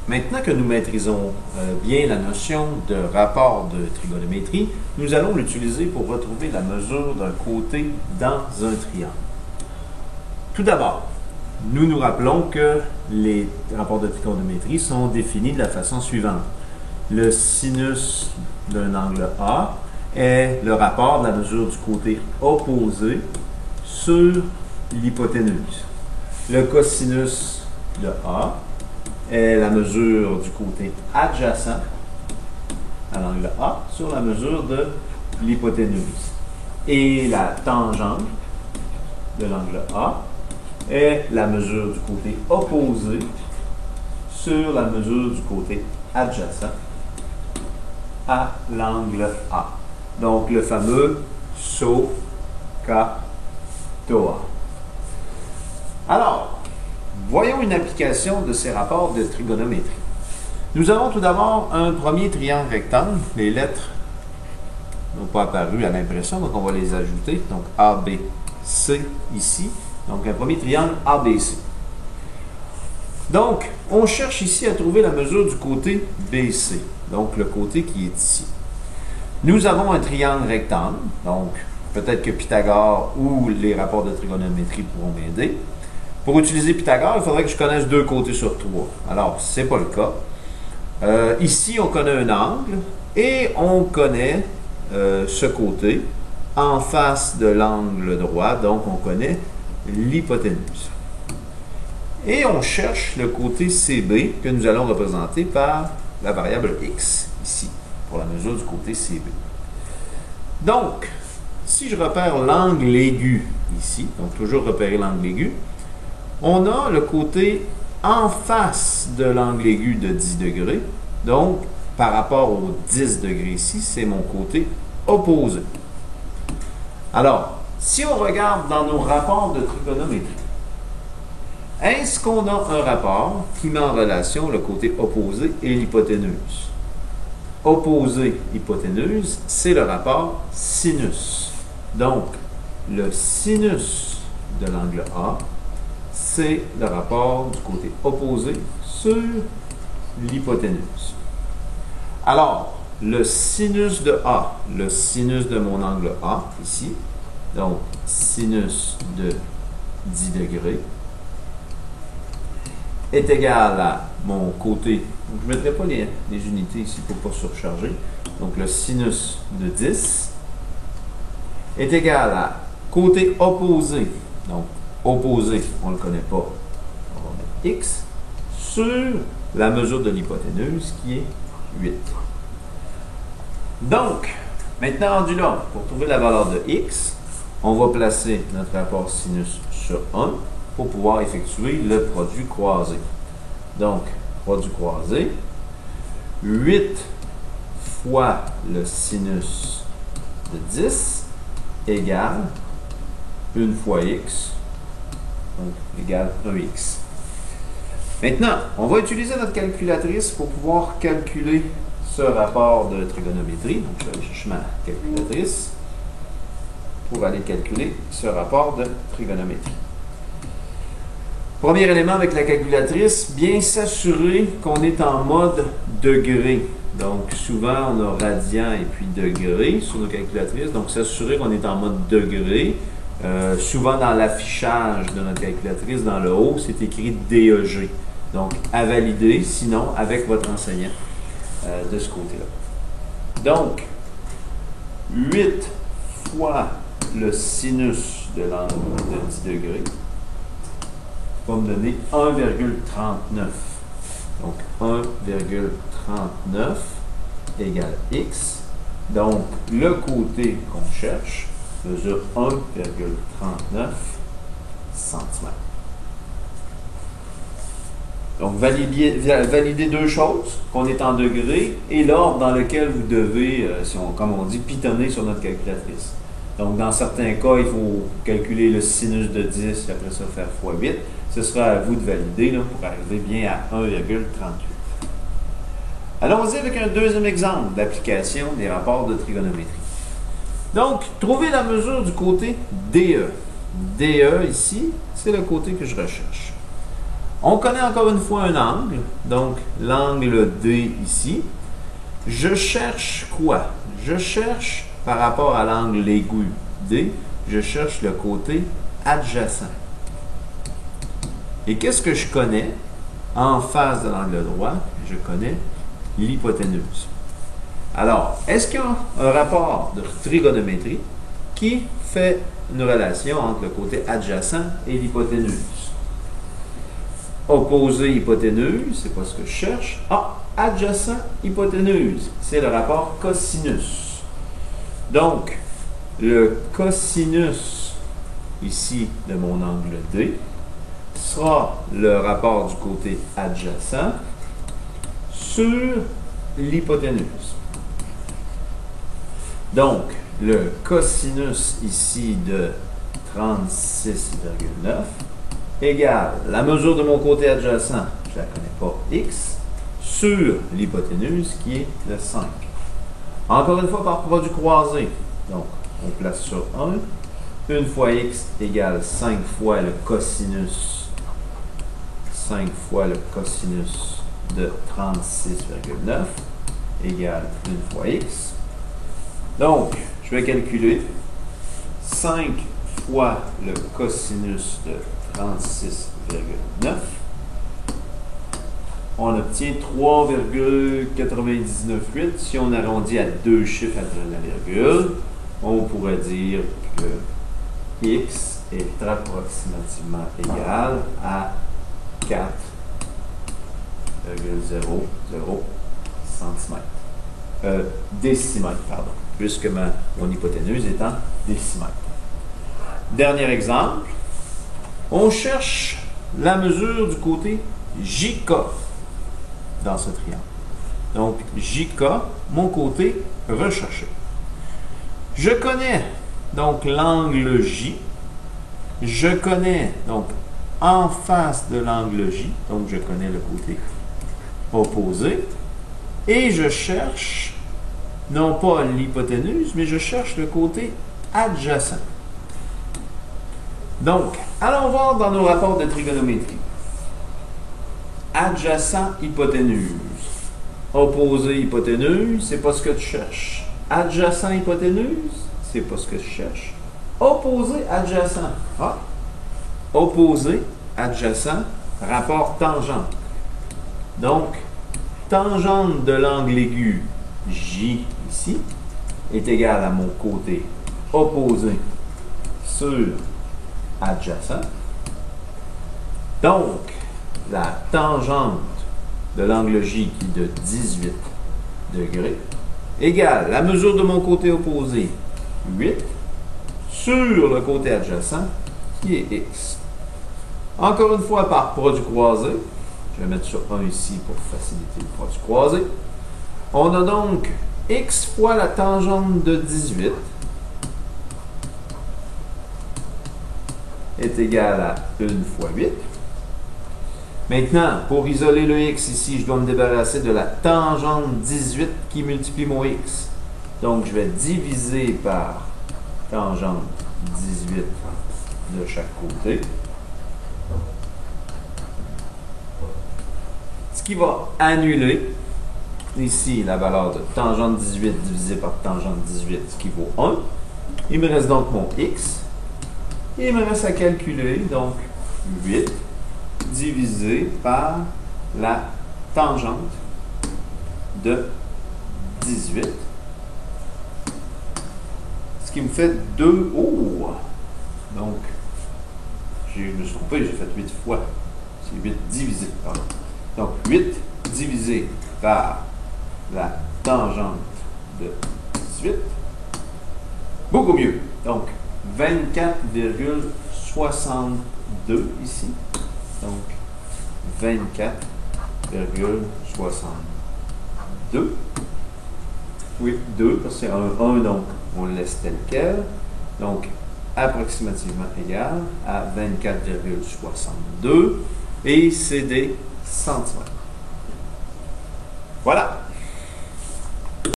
Maintenant que nous maîtrisons bien la notion de rapport de trigonométrie, nous allons l'utiliser pour retrouver la mesure d'un côté dans un triangle. Tout d'abord, nous nous rappelons que les rapports de trigonométrie sont définis de la façon suivante. Le sinus d'un angle A est le rapport de la mesure du côté opposé sur l'hypoténuse. Le cosinus de A est la mesure du côté adjacent à l'angle A sur la mesure de l'hypoténuse. Et la tangente de l'angle A est la mesure du côté opposé sur la mesure du côté adjacent à l'angle A. Donc, le fameux SOHCAHTOA. Alors, voyons une application de ces rapports de trigonométrie. Nous avons tout d'abord un premier triangle rectangle. Les lettres n'ont pas apparu à l'impression, donc on va les ajouter. Donc, ABC ici. Donc, un premier triangle ABC. Donc, on cherche ici à trouver la mesure du côté BC. Donc, le côté qui est ici. Nous avons un triangle rectangle. Donc, peut-être que Pythagore ou les rapports de trigonométrie pourront m'aider. Pour utiliser Pythagore, il faudrait que je connaisse 2 côtés sur 3. Alors, ce n'est pas le cas. Ici, on connaît un angle et on connaît ce côté en face de l'angle droit. Donc, on connaît l'hypoténuse. Et on cherche le côté CB que nous allons représenter par la variable x, ici, pour la mesure du côté CB. Donc, si je repère l'angle aigu ici, donc toujours repérer l'angle aigu, on a le côté en face de l'angle aigu de 10 degrés. Donc, par rapport aux 10 degrés ici, c'est mon côté opposé. Alors, si on regarde dans nos rapports de trigonométrie, est-ce qu'on a un rapport qui met en relation le côté opposé et l'hypoténuse? Opposé, hypoténuse, c'est le rapport sinus. Donc, le sinus de l'angle A, c'est le rapport du côté opposé sur l'hypoténuse. Alors, le sinus de A, le sinus de mon angle A, ici, donc sinus de 10 degrés, est égal à mon côté, donc je ne mettrai pas les unités ici pour ne pas surcharger, donc le sinus de 10 est égal à côté opposé, donc opposé, on ne le connaît pas, on va mettre x, sur la mesure de l'hypoténuse qui est 8. Donc, maintenant rendu là, pour trouver la valeur de x, on va placer notre rapport sinus sur 1 pour pouvoir effectuer le produit croisé. Donc, produit croisé, 8 fois le sinus de 10 égale 1 fois x, donc égale 1x. Maintenant, on va utiliser notre calculatrice pour pouvoir calculer ce rapport de trigonométrie. Donc, je vais aller chercher ma calculatrice pour aller calculer ce rapport de trigonométrie. Premier élément avec la calculatrice, bien s'assurer qu'on est en mode degré. Donc, souvent, on a radian et puis degré sur nos calculatrices. Donc, s'assurer qu'on est en mode degré. Souvent, dans l'affichage de notre calculatrice, dans le haut, c'est écrit DEG. Donc, à valider, sinon, avec votre enseignant de ce côté-là. Donc, 8 fois le sinus de l'angle de 10 degrés va me donner 1,39. Donc, 1,39 égale x. Donc, le côté qu'on cherche mesure 1,39 cm. Donc, validez 2 choses, qu'on est en degrés et l'ordre dans lequel vous devez, comme on dit, pitonner sur notre calculatrice. Donc, dans certains cas, il faut calculer le sinus de 10 et après ça faire x 8. Ce sera à vous de valider là, pour arriver bien à 1,38. Allons-y avec un deuxième exemple d'application des rapports de trigonométrie. Donc, trouvez la mesure du côté DE. DE ici, c'est le côté que je recherche. On connaît encore une fois un angle, donc l'angle D ici. Je cherche quoi? Je cherche, par rapport à l'angle aigu D, je cherche le côté adjacent. Et qu'est-ce que je connais en face de l'angle droit? Je connais l'hypoténuse. Alors, est-ce qu'il y a un rapport de trigonométrie qui fait une relation entre le côté adjacent et l'hypoténuse? Opposé hypoténuse, c'est pas ce que je cherche. Ah, adjacent hypoténuse, c'est le rapport cosinus. Donc, le cosinus ici de mon angle D sera le rapport du côté adjacent sur l'hypoténuse. Donc, le cosinus ici de 36,9 égale la mesure de mon côté adjacent, je ne la connais pas, x, sur l'hypoténuse qui est de 5. Encore une fois par produit croisé. Donc, on place sur 1. 1 fois x égale 5 fois le cosinus. 5 fois le cosinus de 36,9 égale 1 fois x. Donc, je vais calculer 5 fois le cosinus de 36,9. On obtient 3,998. Si on arrondit à deux chiffres après la virgule, on pourrait dire que x est approximativement égal à 4,00 cm. Décimètre, pardon, puisque mon hypoténuse est en décimètre. Dernier exemple, on cherche la mesure du côté JK dans ce triangle. Donc, JK, mon côté recherché. Je connais donc l'angle J. Je connais donc en face de l'angle J, donc je connais le côté opposé. Et je cherche, non pas l'hypoténuse, mais je cherche le côté adjacent. Donc, allons voir dans nos rapports de trigonométrie. Adjacent hypoténuse. Opposé hypoténuse, c'est pas ce que tu cherches. Adjacent hypoténuse, c'est pas ce que tu cherches. Opposé adjacent. Ah. Opposé adjacent, rapport tangente. Donc, tangente de l'angle aigu J ici est égale à mon côté opposé sur adjacent. Donc, la tangente de l'angle J qui est de 18 degrés égale la mesure de mon côté opposé 8 sur le côté adjacent qui est x. Encore une fois par produit croisé, je vais mettre sur 1 ici pour faciliter le produit croisé. On a donc x fois la tangente de 18 est égal à 1 fois 8. Maintenant, pour isoler le x ici, je dois me débarrasser de la tangente 18 qui multiplie mon x. Donc, je vais diviser par tangente 18 de chaque côté. Ce qui va annuler ici la valeur de tangente 18 divisé par tangente 18, ce qui vaut 1. Il me reste donc mon x. Et il me reste à calculer, donc 8 divisé par la tangente de 18. Ce qui me fait 2. Oh! Donc, je me suis trompé, j'ai fait 8 fois. C'est 8 divisé, pardon. Donc, 8 divisé par la tangente de 18. Beaucoup mieux. Donc, 24,62 ici. Donc, 24,62. Oui, 2, parce que c'est un 1, donc on le laisse tel quel. Donc, approximativement égal à 24,62. Et c'est des centimètres. Voilà.